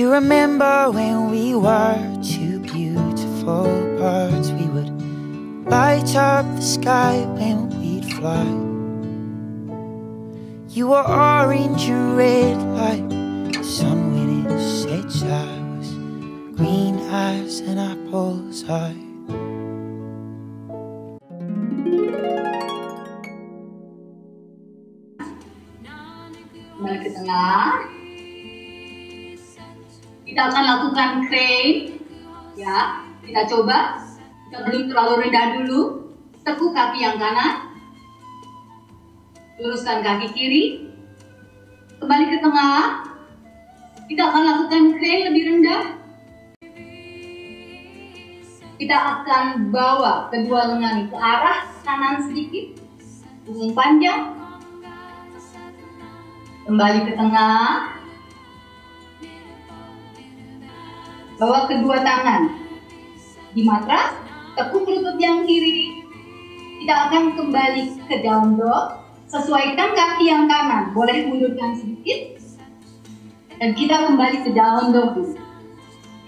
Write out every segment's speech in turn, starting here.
You remember when we were two beautiful birds? We would light up the sky when we'd fly. You were orange and red like the sun when it sets. I was green as an apple's eye. Kembali ke tengah. Kita akan lakukan crane, ya. Kita coba. Kita belum terlalu rendah dulu. Tekuk kaki yang kanan. Luruskan kaki kiri. Kembali ke tengah. Kita akan lakukan crane lebih rendah. Kita akan bawa kedua lengan ke arah kanan sedikit. Punggung panjang. Kembali ke tengah. Bawa kedua tangan di matras, tekuk lutut yang kiri. Kita akan kembali ke down dog. Sesuaikan kaki yang kanan, boleh mundurkan sedikit. Dan kita kembali ke down dog.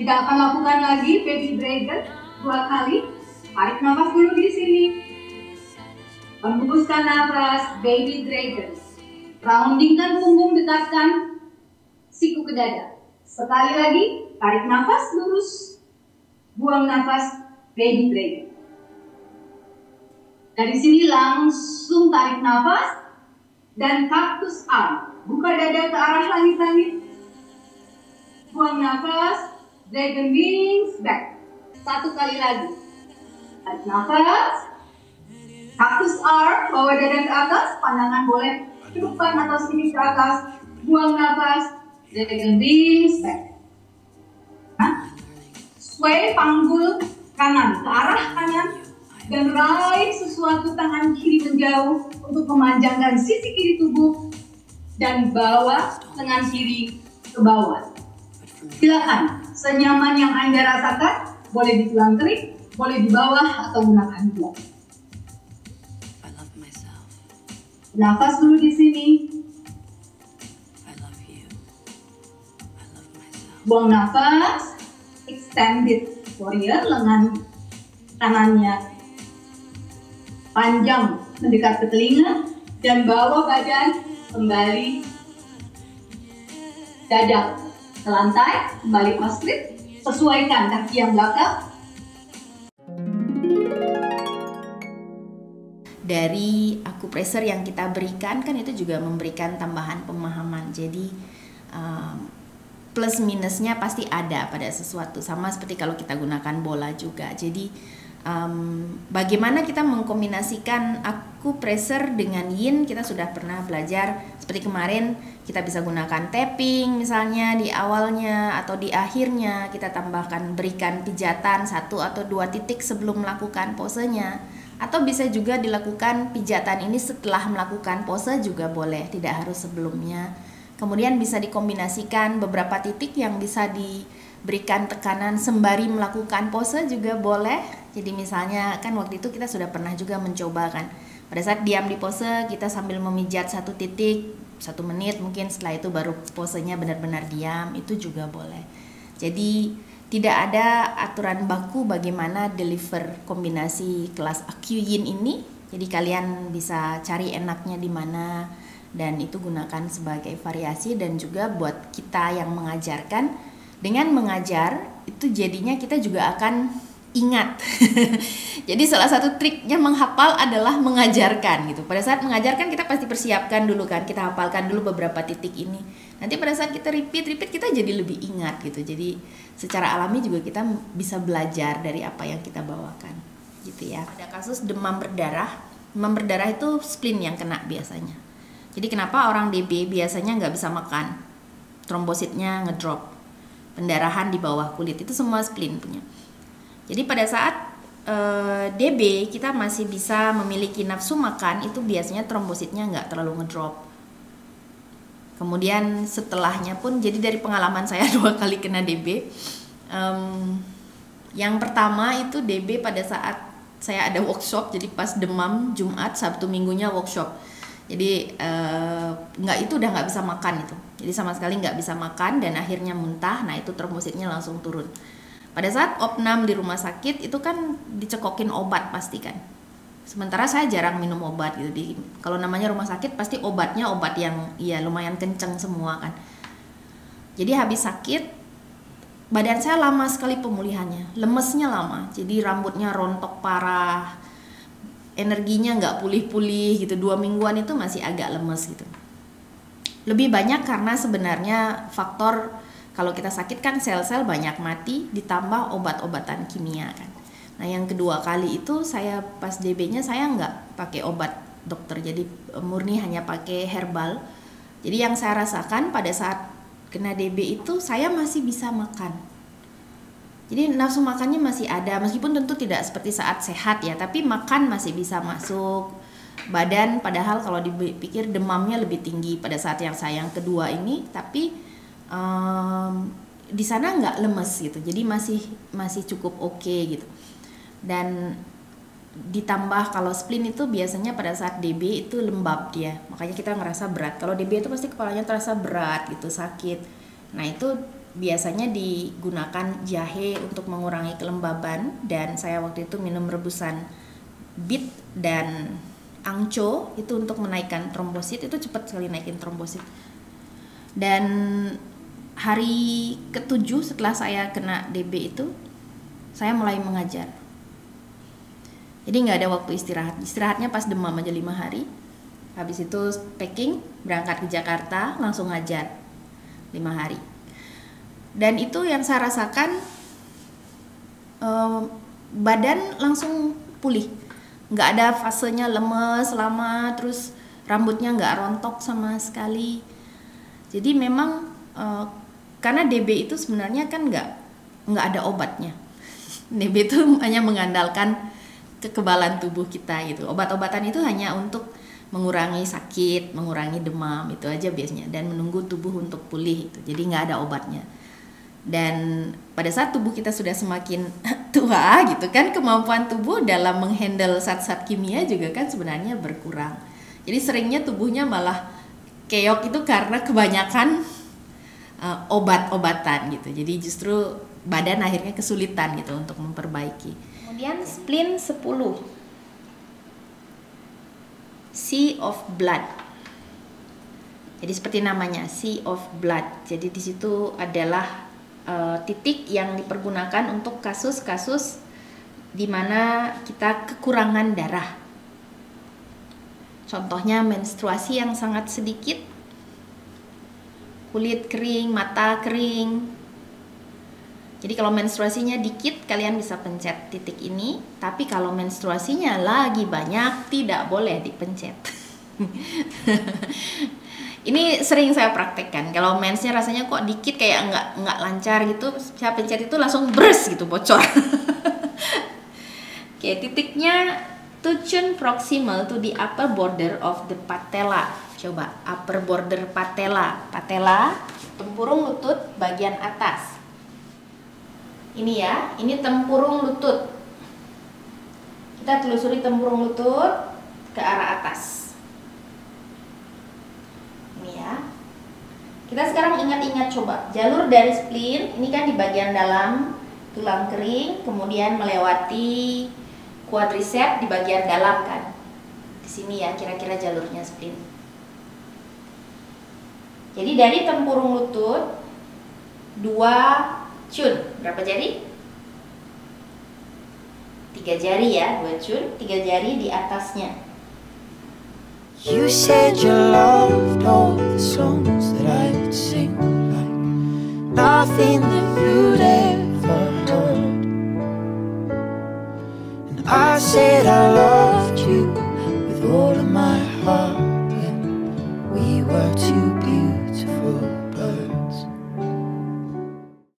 Kita akan lakukan lagi baby dragon 2 kali. Tarik nafas dulu di sini. Hembuskan nafas, baby dragon. Roundingkan punggung, dekatkan siku ke dada. Sekali lagi, tarik nafas lurus, buang nafas, baby dragon. Dari sini langsung tarik nafas dan cactus arm. Buka dada ke arah langit-langit. Buang nafas, dragon wings back. 1 kali lagi. Tarik nafas, cactus arm, bawa dada ke atas, pandangan boleh ke depan atau sedikit ke atas. Buang nafas, dragon wings back. Sway panggul kanan ke arah kanan dan raih sesuatu tangan kiri menjauh untuk memanjangkan sisi kiri tubuh dan bawa lengan kiri ke bawah. Silakan, senyaman yang Anda rasakan, boleh di tulang kering, boleh di bawah atau gunakan blok. Nafas dulu di sini. Buang nafas. Extended warrior, lengan kanannya panjang mendekat ke telinga dan bawa badan kembali dada ke lantai, kembali ostrich. Sesuaikan kaki yang belakang. Dari akupressure yang kita berikan kan itu juga memberikan tambahan pemahaman. Jadi plus minusnya pasti ada pada sesuatu, sama seperti kalau kita gunakan bola juga. Jadi bagaimana kita mengkombinasikan akupressure dengan yin, kita sudah pernah belajar. Seperti kemarin kita bisa gunakan tapping misalnya di awalnya atau di akhirnya, kita tambahkan berikan pijatan 1 atau 2 titik sebelum melakukan posenya, atau bisa juga dilakukan pijatan ini setelah melakukan pose juga boleh, tidak harus sebelumnya. Kemudian bisa dikombinasikan beberapa titik yang bisa diberikan tekanan sembari melakukan pose juga boleh. Jadi misalnya kan waktu itu kita sudah pernah juga mencoba kan, pada saat diam di pose kita sambil memijat 1 titik 1 menit, mungkin setelah itu baru posenya benar-benar diam, itu juga boleh. Jadi tidak ada aturan baku bagaimana deliver kombinasi kelas AQ-Yin ini. Jadi kalian bisa cari enaknya di mana dan itu gunakan sebagai variasi. Dan juga buat kita yang mengajarkan, dengan mengajar itu jadinya kita juga akan ingat. Jadi salah satu triknya menghafal adalah mengajarkan gitu. Pada saat mengajarkan kita pasti persiapkan dulu kan, kita hafalkan dulu beberapa titik ini. Nanti pada saat kita repeat kita jadi lebih ingat gitu. Jadi secara alami juga kita bisa belajar dari apa yang kita bawakan gitu ya. Ada kasus demam berdarah. Demam berdarah itu spleen yang kena biasanya. Jadi kenapa orang DB biasanya nggak bisa makan, trombositnya ngedrop, pendarahan di bawah kulit, itu semua spleen punya. Jadi pada saat DB kita masih bisa memiliki nafsu makan, itu biasanya trombositnya nggak terlalu ngedrop. Kemudian setelahnya pun, jadi dari pengalaman saya 2 kali kena DB, yang pertama itu DB pada saat saya ada workshop, jadi pas demam Jumat, Sabtu Minggunya workshop. Jadi itu udah nggak bisa makan itu. Jadi sama sekali nggak bisa makan dan akhirnya muntah. Nah itu trombositnya langsung turun. Pada saat opnam di rumah sakit itu kan dicekokin obat pasti kan. Sementara saya jarang minum obat gitu. Kalau namanya rumah sakit pasti obatnya obat yang ya lumayan kenceng semua kan. Jadi habis sakit badan saya lama sekali pemulihannya, lemesnya lama. Jadi rambutnya rontok parah, energinya nggak pulih-pulih gitu. 2 mingguan itu masih agak lemes gitu. Lebih banyak karena sebenarnya faktor kalau kita sakit kan sel-sel banyak mati ditambah obat-obatan kimia kan. Nah yang kedua kali itu saya pas DB-nya saya nggak pakai obat dokter, jadi murni hanya pakai herbal. Jadi yang saya rasakan pada saat kena DB itu saya masih bisa makan. Jadi nafsu makannya masih ada, meskipun tentu tidak seperti saat sehat ya, tapi makan masih bisa masuk badan. Padahal kalau dipikir demamnya lebih tinggi pada saat yang saya yang kedua ini, tapi di sana nggak lemes gitu, jadi masih cukup oke gitu. Dan ditambah kalau spleen itu biasanya pada saat DB itu lembab dia, makanya kita ngerasa berat. Kalau DB itu pasti kepalanya terasa berat gitu, sakit. Nah itu biasanya digunakan jahe untuk mengurangi kelembaban, dan saya waktu itu minum rebusan bit dan angco itu untuk menaikkan trombosit. Itu cepat sekali naikin trombosit. Dan hari ke-7 setelah saya kena DB itu saya mulai mengajar. Jadi nggak ada waktu istirahat. Istirahatnya pas demam aja 5 hari. Habis itu packing, berangkat ke Jakarta, langsung ngajar 5 hari. Dan itu yang saya rasakan, badan langsung pulih. Nggak ada fasenya lemes lama, terus rambutnya nggak rontok sama sekali. Jadi memang karena DB itu sebenarnya kan nggak ada obatnya. DB itu hanya mengandalkan kekebalan tubuh kita gitu. Obat-obatan itu hanya untuk mengurangi sakit, mengurangi demam, itu aja biasanya, dan menunggu tubuh untuk pulih itu. Jadi nggak ada obatnya. Dan pada saat tubuh kita sudah semakin tua gitu kan, kemampuan tubuh dalam menghandle zat-zat kimia juga kan sebenarnya berkurang. Jadi seringnya tubuhnya malah keok itu karena kebanyakan obat-obatan gitu. Jadi justru badan akhirnya kesulitan gitu untuk memperbaiki. Kemudian spleen 10. Sea of Blood. Jadi seperti namanya, Sea of Blood. Jadi di situ adalah titik yang dipergunakan untuk kasus-kasus di mana kita kekurangan darah. Contohnya menstruasi yang sangat sedikit, kulit kering, mata kering. Jadi kalau menstruasinya dikit kalian bisa pencet titik ini, tapi kalau menstruasinya lagi banyak tidak boleh dipencet. Ini sering saya praktekkan. Kalau mensnya rasanya kok dikit kayak nggak lancar gitu, saya pencet itu langsung bres gitu, bocor. Oke, titiknya tuchun proximal to the upper border of the patella. Coba upper border patella. Patella, tempurung lutut bagian atas. Ini ya, ini tempurung lutut. Kita telusuri tempurung lutut ke arah atas. Ini ya. Kita sekarang ingat-ingat coba. Jalur dari spleen ini kan di bagian dalam tulang kering, kemudian melewati quadriceps di bagian dalam kan. Di sini ya kira-kira jalurnya spleen. Jadi dari tempurung lutut 2 cun, berapa jari? 3 jari ya, 2 cun, 3 jari di atasnya. You said you loved all the songs that I'd sing, like nothing that you'd ever heard. And I said I loved you with all of my